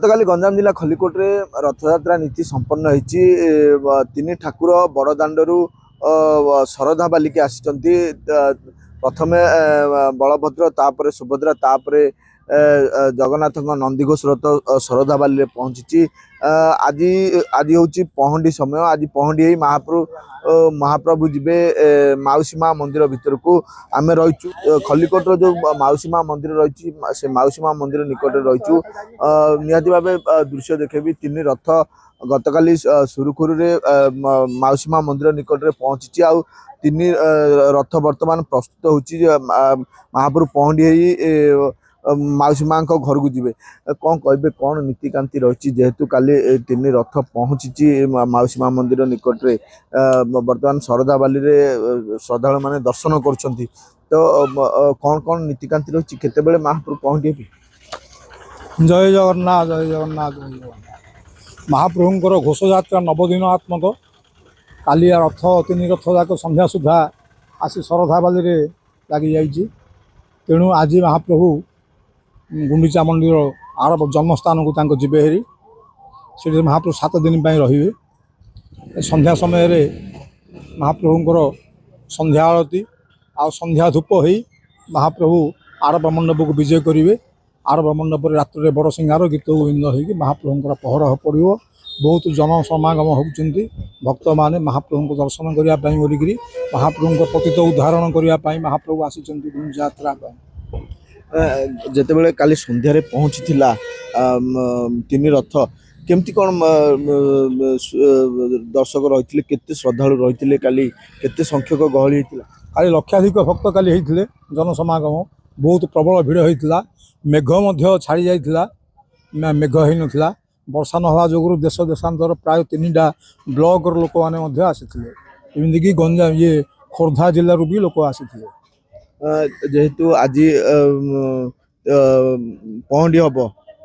गतकाली गंजाम जिला खलिकोट रे रथयात्रा नीति संपन्न होईची। तीन ठाकुर बड़दाण्डरू शरधा बालिके आसिचंती। प्रथमे बलभद्र तापर सुभद्रा तापर जगन्नाथ नंदीघोष रथ शरधा बाली रे पहुंची। आज आज हूँ पहंडी समय। आज पहंडी महाप्रभु जीवे माउसी माँ मंदिर भीतर को आम रहीचु। खलिकोट जो माउसी माँ मंदिर रही से माउसी माँ मंदिर निकट रहीचु। निहाती भावे दृश्य देखेबी तीन रथ गतकाली सुरुखुरु माउसी माँ मंदिर निकट में पहुंची। आउ तीन रथ वर्तमान प्रस्तुत होची महाप्रभु पहंडी माउसी माँ घर को जीवे। कौन कहे कौन नीतिकांति रही जेहेतु काली तीन रथ पहुंची माउसी माँ मंदिर निकट में वर्तमान शरधा बाली रे श्रद्धालु माने दर्शन कर। तो कौन कौन नीतिकांति रही केते महाप्रभु पहंडी। जय जगन्नाथ जय जगन्नाथ जय जगन्नाथ। महाप्रभुंर घोषयात्रा नवदिनात्मक काली रथ तीन रथ जाक संध्या सुधा आसी शरधा बाली लगी जाइए। तेणु आज महाप्रभु गुंडीचा मंदिर आर जन्मस्थान को जीवे हेरी से महाप्रभु 7 दिन रे संध्या समय रे महाप्रभुंर संध्या आरती आ संध्या धूप हो महाप्रभु आरब मंडप को विजय करेंगे। आरब मंडप रात्रि बड़ सिंगार गीत गोविंद हो महाप्रभुंर पहरा पड़ो। बहुत जन समागम होती भक्त माने महाप्रभु को दर्शन करने बोलिकी महाप्रभु पतित उद्धारण करने महाप्रभु आसी यात्रा। जितेबाला काली संध्यारे पहुँची तीन रथ केमती कौन दर्शक रही केते श्रद्धालु रही काली केते संख्यक गहली होता। काली लक्षाधिक भक्त काली होते जनसमागम बहुत प्रबल भिड़ होता। मेघ छाड़ी जाइथिला मेघ हो नाला वर्षा न हवा जोगुरु देश देशांतर प्राय 3टा ब्लॉक लोक मैंने आसी एमतीक गंजाम ये खोर्धा जिलू भी लोक आसी। जेहेतु आज पहंडी हम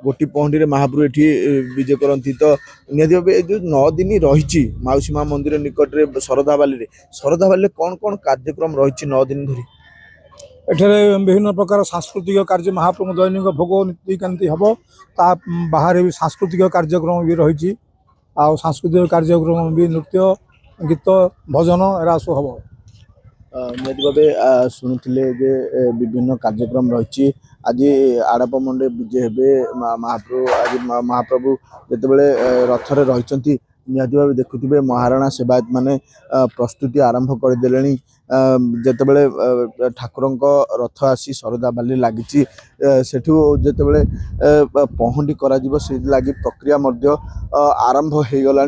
गोटी पहंडी महाप्रभु ये विजय करती। तो निहती भाव जो 9 दिन रही माउसी माँ मंदिर निकट में शरधा बाली कौन कौन कार्यक्रम रही 9 दिन धरी एठारे विभिन्न प्रकार सांस्कृतिक कार्य महाप्रभु दैनिक भोग नीतिकांति हम ता बाहर भी सांस्कृतिक कार्यक्रम भी रही। आ सांस्कृतिक कार्यक्रम भी नृत्य गीत भजन एरा सब हम निहती भाव शुणुले विभिन्न कार्यक्रम रही। आज आड़प मंडे विजय हे महाप्रभु। आज महाप्रभु जितेबाला रथरे रही निहती भाव देखुवे महाराणा सेवायत माने प्रस्तुति आरंभ करदे। जितेबाला ठाकुर रथ आसी शरधा बाली लगी सेठू जितेबाला पहंडी करा से लगी प्रक्रिया आरंभ हो गला।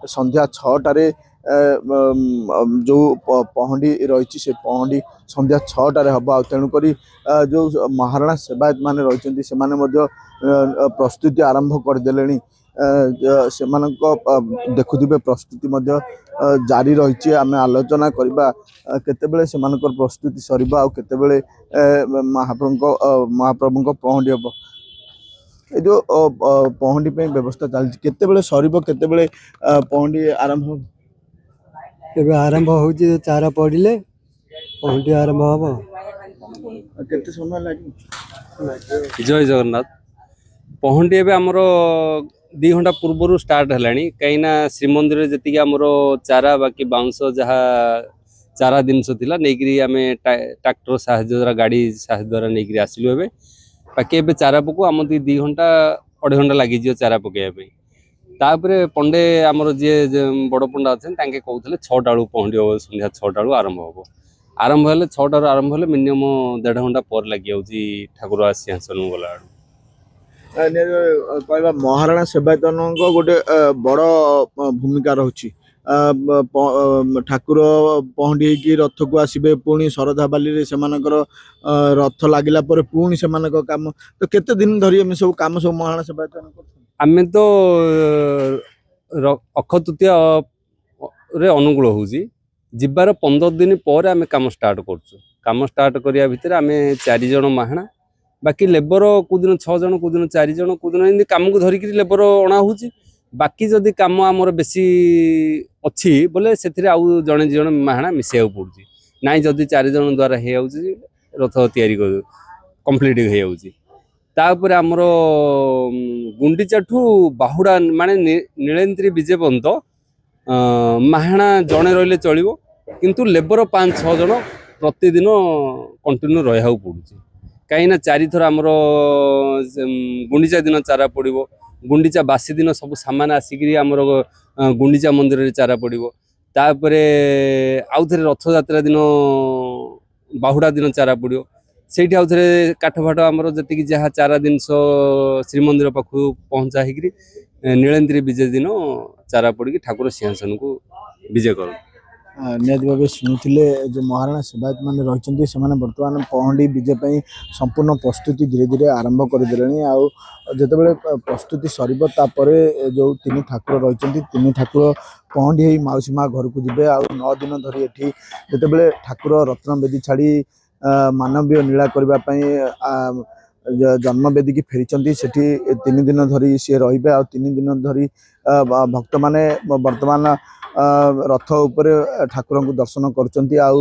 संध्या 6टारे जो पहंडी रही से पहंडी संध्या 6टारे हम। तेणुक जो महाराणा सेवायत माने रही से प्रस्तुति आरंभ करदे। से देखुवे प्रस्तुति जारी रही। आम आलोचना करवा केतेबेले सेमानकर प्रस्तुति सरीबा केतेबेले महाप्रभु पहंडी हम। ये जो पहंडी पे व्यवस्था चलती केतेबेले सरीबो केतेबेले पहंडी आरंभ हो आरंभ हो चारा पड़े पहंडी आरंभ हम। केते समय लगे। जय जगन्नाथ। पहंडी एवं आमर 2 घंटा पूर्व स्टार्ट है कहीं श्रीमंदिर जी आमर चारा बाकी बाउंस जहाँ चारा जिनस नहीं आम ट्रैक्टर साहय द्वारा गाड़ी साहय द्वारा नहीं आसलु। बाकी चारा पकू आम 2 घंटा 2.5 घंटा लगी चारा पकड़ापी। तापर पंडे आमर जी बड़ पंडा अच्छे कहते 6टा बेलू पहंडी हम संध्या 6टा बेलू आरंभ हम। आरंभ हेले 6टार आरंभ हेले मिनिमम 1.5 घंटा पर लगी ठाकुर आ सिंहासन गला। कहवा महाराणा सेवायत गोटे बड़ भूमिका रही। ठाकुर पहंडी की रथ को आसबे पुणी शरधा बाली से रथ लगिला पुणी से काम। तो केते दिन धरी एम सब काम सब महाराणा सेवायत आम तो अक्षय तृतीया रे अनुकूल हो जीवार 15 दिन पर आम कम स्टार्ट कम स्टार्ट करिया भितर आम 4 जन महाणा बाकी लेबर कौदिन 6 जन कौदिन 4 जन कौदिन एमती कम को धरिक लेबर अणा हो। बाकी जदि कम आमर बेसी अच्छी बोले से जड़े 2 जन महाणा मिसेक पड़ुची ना जदि 4 जन द्वारा हो रथ तैयारी कम्प्लीट हो। ତାପରେ ଆମର ଗୁଣ୍ଡିଚାଠୁ ବାହୁଡ଼ା ମାନେ ନୀଳେନ୍ଦ୍ରୀ ବିଜେ ପର୍ଯ୍ୟନ୍ତ ମାହାଣା ଜଣେ ରହିଲେ ଚଳିବ, କିନ୍ତୁ ଲେବର 5-6 ଜଣ ପ୍ରତିଦିନ କଣ୍ଟିନ୍ୟୁ ରହିବାକୁ ପଡୁଛି। କାହିଁକିନା 4 ଥର ଆମର ଗୁଣ୍ଡିଚା ଦିନ ଚାରା ପଡ଼ିବ, ଗୁଣ୍ଡିଚା ବାସି ଦିନ ସବୁ ସାମାନ ଆସିକିରି ଆମର ଗୁଣ୍ଡିଚା ମନ୍ଦିରରେ ଚାରା ପଡ଼ିବ, ତାପରେ ଆଉ ଥରେ ରଥଯାତ୍ରା ଦିନ ବାହୁଡ଼ା ଦିନ ଚାରା ପଡ଼ିବ। ସେଇଠି ଆଉ ଥରେ କାଠ ଫାଟ ଆମର ଯେତିକି ଯାହା ଚାରା ଜିନିଷ ଶ୍ରୀମନ୍ଦିର ପାଖକୁ ପହଞ୍ଚା ହେଇକିରି ନୀଳେନ୍ଦ୍ରୀ ବିଜେ ଦିନ ଚାରା ପଡ଼ିକି ଠାକୁର ସିଂହାସନକୁ ବିଜେ କରନ୍ତି। ନିହାତି ଭାବେ ଶୁଣିଥିଲେ ଯେଉଁ ମହାରଣା ସେବାୟତ ମାନେ ରହିଛନ୍ତି ସେମାନେ ବର୍ତ୍ତମାନ ପହଣ୍ଡି ବିଜେ ପାଇଁ ସମ୍ପୂର୍ଣ୍ଣ ପ୍ରସ୍ତୁତି ଧୀରେ ଧୀରେ ଆରମ୍ଭ କରିଦେଲେଣି। ଆଉ ଯେତେବେଳେ ପ୍ରସ୍ତୁତି ସରିବ ତାପରେ ଯେଉଁ 3 ଠାକୁର ରହିଛନ୍ତି 3 ଠାକୁର ପହଣ୍ଡି ହେଇ ମାଉସୀ ମା ଘରକୁ ଯିବେ। ଆଉ 9 ଦିନ ଧରି ଏଠି ଯେତେବେଳେ ଠାକୁର ରତ୍ନବେଦୀ ଛାଡ଼ି ମାନବୀୟ ଲୀଳା କରିବା ପାଇଁ ଜନ୍ମବେଦୀକି ଫେରିଛନ୍ତି, ସେଠି 3 ଦିନ ଧରି ସିଏ ରହିବେ। ଆଉ 3 ଦିନ ଧରି ଭକ୍ତମାନେ ବର୍ତ୍ତମାନ ରଥ ଉପରେ ଠାକୁରଙ୍କୁ ଦର୍ଶନ କରୁଛନ୍ତି। ଆଉ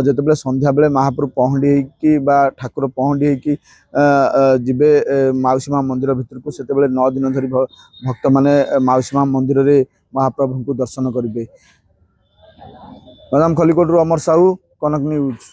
ଯେତେବେଳେ ସନ୍ଧ୍ୟାବେଳେ ମହାପ୍ରଭୁ ପହଣ୍ଡି ହେଇକି ବା ଠାକୁର ପହଣ୍ଡି ହେଇକି ଯିବେ ମାଉସୀ ମା ମନ୍ଦିର ଭିତରକୁ, ସେତେବେଳେ 9 ଦିନ ଧରି ଭକ୍ତମାନେ ମାଉସୀ ମା ମନ୍ଦିରରେ ମହାପ୍ରଭୁଙ୍କୁ ଦର୍ଶନ କରିବେ। ଗଞ୍ଜାମ ଖଲିକୋଟରୁ ଅମର ସାହୁ, କନକ ନ୍ୟୁଜ୍।